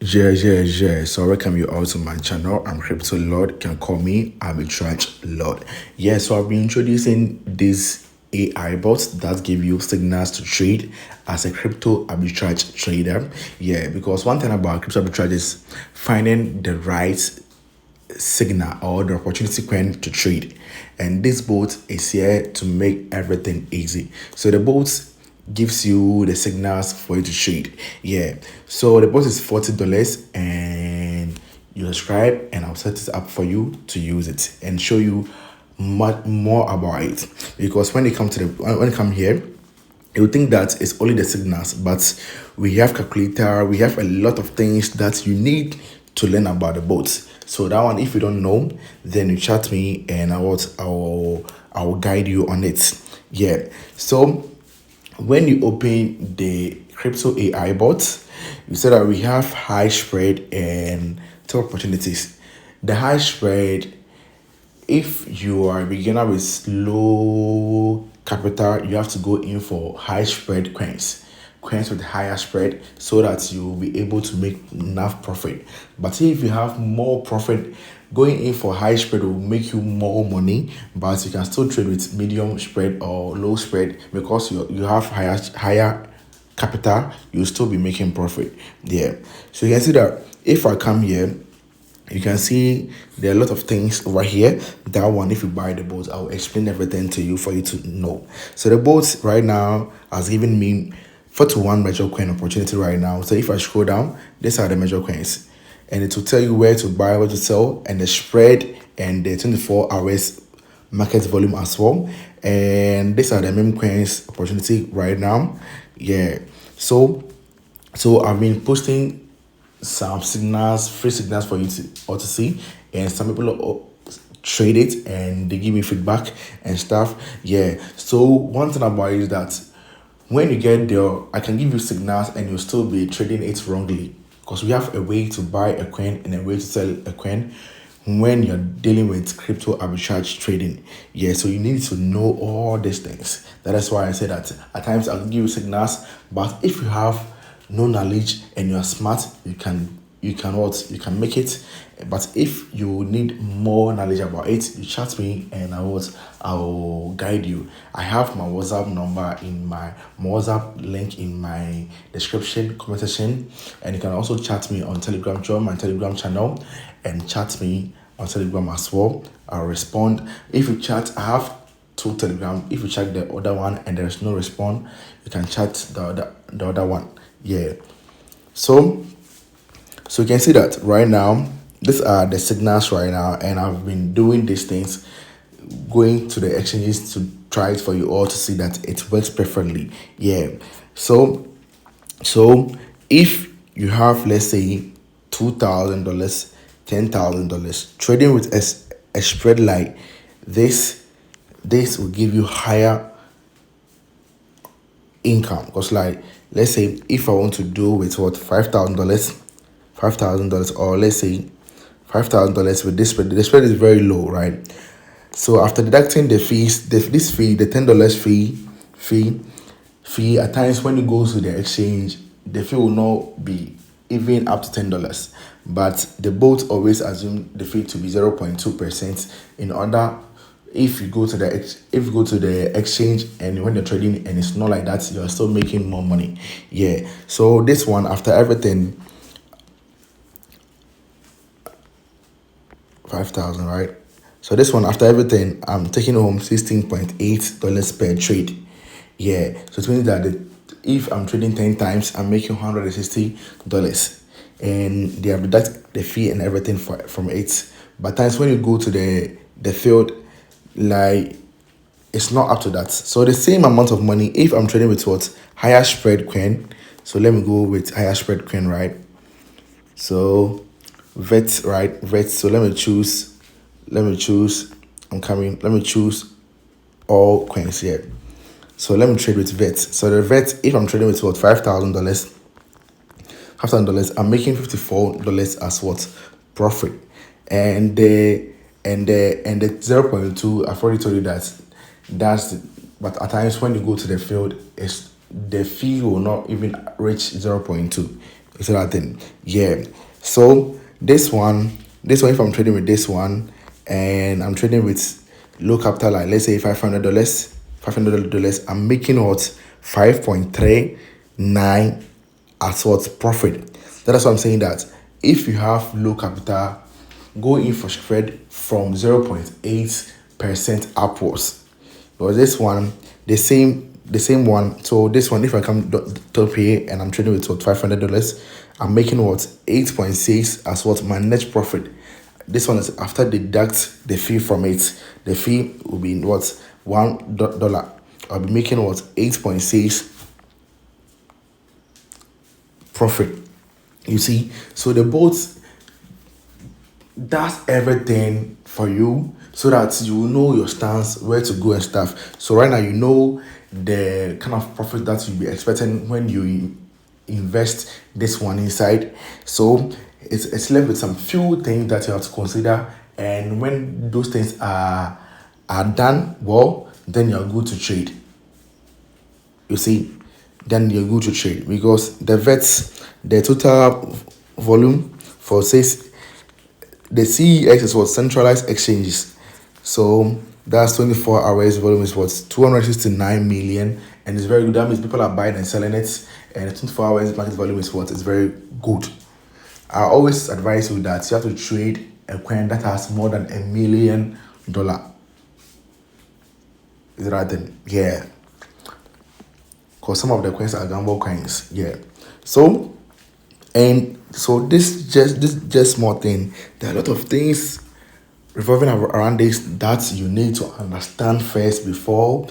Yeah. So I welcome you all to my channel. I'm Crypto Lord. You can call me Arbitrage Lord. Yeah, so I've been introducing this AI bots that give you signals to trade as a crypto arbitrage trader. Yeah, because one thing about crypto arbitrage is finding the right signal or the opportunity coin to trade, and this bot is here to make everything easy. So the bot gives you the signals for you to trade. Yeah, so the bot is $40 and you subscribe and I'll set it up for you to use it and show you much more about it. Because when it comes to when it come here, you think that it's only the signals, but we have calculator, we have a lot of things that you need to learn about the boats. So that one, if you don't know, then you chat me and I will guide you on it. Yeah. So when you open the crypto AI bot, you see that we have high spread and top opportunities. The high spread, if you are a beginner with low capital, you have to go in for high spread coins with higher spread so that you will be able to make enough profit. But if you have more profit, going in for high spread will make you more money, but you can still trade with medium spread or low spread because you have higher capital, you'll still be making profit. Yeah, so you can see that if I come here, you can see there are a lot of things over here. That one, if you buy the boat, I'll explain everything to you for you to know. So the boat right now has given me 41 major coin opportunity right now. So if I scroll down, these are the major coins, and it will tell you where to buy, where to sell, and the spread and the 24 hours market volume as well. And these are the meme coins opportunity right now. Yeah, so I've been posting some signals, free signals for you to all to see, and some people trade it and they give me feedback and stuff. Yeah. So one thing about it is that when you get there, I can give you signals and you'll still be trading it wrongly because we have a way to buy a coin and a way to sell a coin when you're dealing with crypto arbitrage trading. Yeah, so you need to know all these things. That is why I say that at times I'll give you signals, but if you have no knowledge and you're smart, you can make it. But if you need more knowledge about it, you chat me and I will guide you. I have my WhatsApp number in my WhatsApp link in my description comment section, and you can also chat me on Telegram. Join my Telegram channel and chat me on Telegram as well. I'll respond. If you chat, I have two Telegram. If you check the other one and there's no response, you can chat the other one. Yeah. So you can see that right now, these are the signals right now, and I've been doing these things, going to the exchanges to try it for you all to see that it works perfectly. Yeah. So if you have, let's say, $2,000, $10,000 trading with a spread like this will give you higher income. Because, like, let's say if I want to do with what, $5,000, or let's say $5,000 with this spread, the spread is very low, right? So after deducting the fees, this fee, the $10 fee, at times when you go to the exchange, the fee will not be even up to $10, but the boat always assume the fee to be 0.2% in order. If you go to the exchange and when you're trading and it's not like that, you're still making more money. Yeah. So this one, after everything, 5,000, right? So this one, after everything, I'm taking home $16.8 per trade. Yeah. So it means that if I'm trading 10 times, I'm making $160, and they have deduct the fee and everything from it. But times when you go to the field, like, it's not up to that. So the same amount of money, if I'm trading with what, higher spread coin. So let me go with higher spread coin, right? So vet, right? Vet. So let me choose. Let me choose all coins here. So let me trade with vet. So the vet, if I'm trading with what, $5,000, I'm making $54 as what, profit. And the 0.2, I've already told you but at times when you go to the field, the fee will not even reach 0.2. You see that thing? Yeah. So this one, if I'm trading with this one, and I'm trading with low capital, like let's say $500, I'm making what 5.39 as what profit. That's what I'm saying, that if you have low capital, go in for spread from 0.8% upwards. Because this one, the same one. So this one, if I come to pay and I'm trading with what $500, I'm making what 8.6 as what my net profit. This one is after deduct the fee from it. The fee will be what $1. I'll be making what 8.6 profit. You see, so the boats does everything for you so that you know your stance, where to go and stuff. So right now you know the kind of profit that you'll be expecting when you invest this one inside. So it's left with some few things that you have to consider, and when those things are done well, then you're good to trade. You see, then you're good to trade, because the total volume for says the CEX is what centralized exchanges. So that's 24 hours volume is what 269 million, and it's very good. That means people are buying and selling it, and the 24 hours market volume is what is very good. I always advise you that you have to trade a coin that has more than $1 million. Is that then? Yeah. Because some of the coins are gamble coins. Yeah. So this just small thing. There are a lot of things revolving around this that you need to understand first before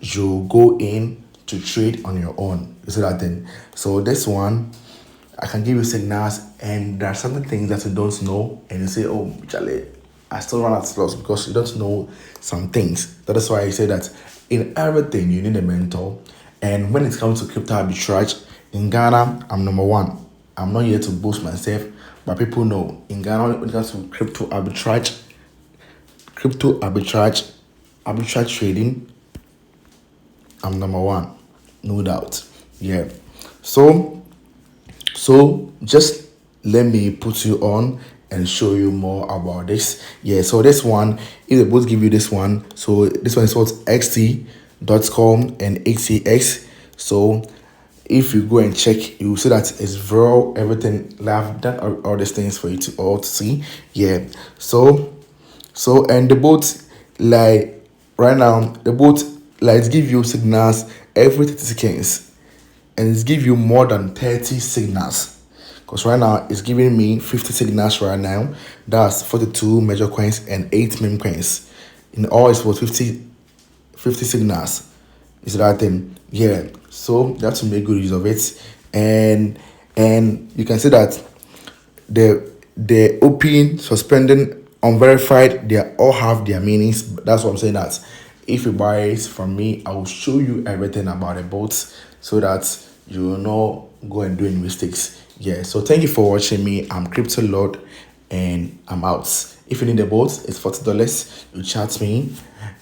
you go in to trade on your own. You see that thing? So this one, I can give you signals, and there are certain things that you don't know, and you say, oh, Charlie, I still run at loss because you don't know some things. That is why I say that in everything you need a mentor. And when it comes to crypto arbitrage, in Ghana, I'm number one. I'm not here to boast myself, but people know in Ghana, when it comes to arbitrage trading, I'm number one, no doubt. Yeah. So just let me put you on and show you more about this. Yeah, so this one, if they both give you this one, so this one is what xt.com and ACX. So if you go and check, you will see that it's very everything. I've done all these things for you to all to see. Yeah. So and the boat, like right now, the boat like give you signals every 30 seconds, and it's give you more than 30 signals. Because right now it's giving me 50 signals right now. That's 42 major coins and 8 meme coins. In all, it's what 50 signals. Is that thing? Yeah. So you have to make good use of it, and you can see that the open, suspending, unverified, they all have their meanings. That's what I'm saying, that if you buy it from me, I will show you everything about the boats so that you will not go and do any mistakes. Yeah, so thank you for watching me. I'm Crypto Lord, and I'm out. If you need a boat, it's $40. You chat me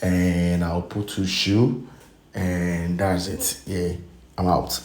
and I'll put you shoe, and that's it. Yeah, I'm out.